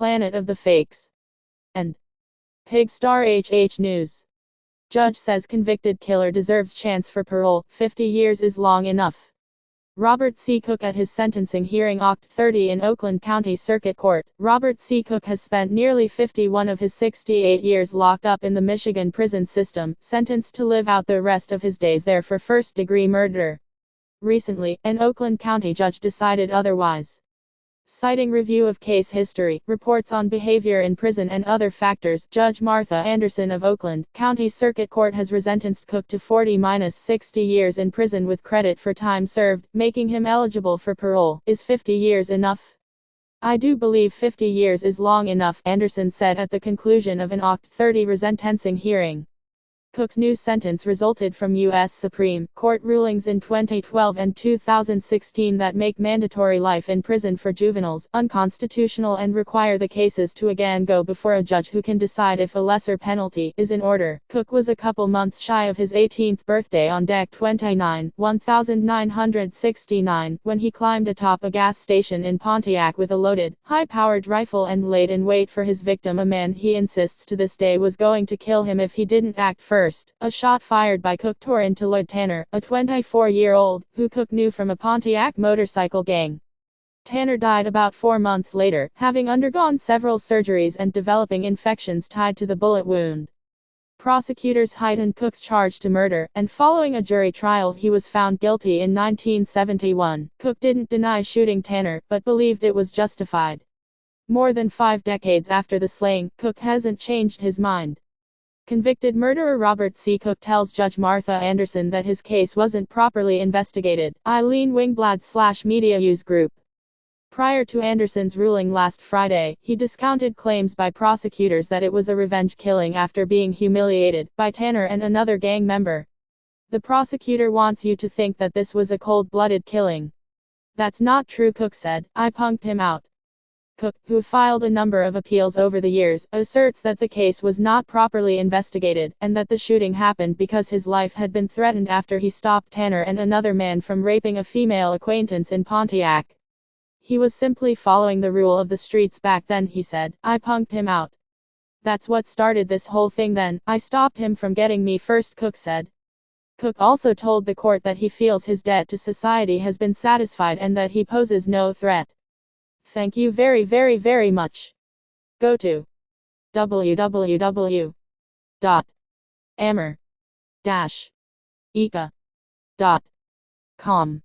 Planet of the Fakes, and Pigstar HH News. Judge says convicted killer deserves chance for parole, 50 years is long enough. Robert C. Cook at his sentencing hearing Oct. 30 in Oakland County Circuit Court. Robert C. Cook has spent nearly 51 of his 68 years locked up in the Michigan prison system, sentenced to live out the rest of his days there for first-degree murder. Recently, an Oakland County judge decided otherwise. Citing review of case history, reports on behavior in prison and other factors, Judge Martha Anderson of Oakland County Circuit Court has resentenced Cook to 40-60 years in prison with credit for time served, making him eligible for parole. Is 50 years enough? I do believe 50 years is long enough, Anderson said at the conclusion of an Oct. 30 resentencing hearing. Cook's new sentence resulted from U.S. Supreme Court rulings in 2012 and 2016 that make mandatory life in prison for juveniles unconstitutional and require the cases to again go before a judge who can decide if a lesser penalty is in order. Cook was a couple months shy of his 18th birthday on Deck 29, 1969, when he climbed atop a gas station in Pontiac with a loaded, high-powered rifle and laid in wait for his victim, a man he insists to this day was going to kill him if he didn't act first. A shot fired by Cook tore into Lloyd Tanner, a 24-year-old, who Cook knew from a Pontiac motorcycle gang. Tanner died about 4 months later, having undergone several surgeries and developing infections tied to the bullet wound. Prosecutors heightened Cook's charge to murder, and following a jury trial he was found guilty in 1971. Cook didn't deny shooting Tanner, but believed it was justified. More than 5 decades after the slaying, Cook hasn't changed his mind. Convicted murderer Robert C. Cook tells Judge Martha Anderson that his case wasn't properly investigated. Eileen Wingblad/Media Use Group. Prior to Anderson's ruling last Friday, he discounted claims by prosecutors that it was a revenge killing after being humiliated by Tanner and another gang member. The prosecutor wants you to think that this was a cold-blooded killing. That's not true, Cook said. I punked him out. Cook, who filed a number of appeals over the years, asserts that the case was not properly investigated, and that the shooting happened because his life had been threatened after he stopped Tanner and another man from raping a female acquaintance in Pontiac. He was simply following the rule of the streets back then, he said. I punked him out. That's what started this whole thing then. I stopped him from getting me first, Cook said. Cook also told the court that he feels his debt to society has been satisfied and that he poses no threat. Thank you very much. Go to www.amer-eka.com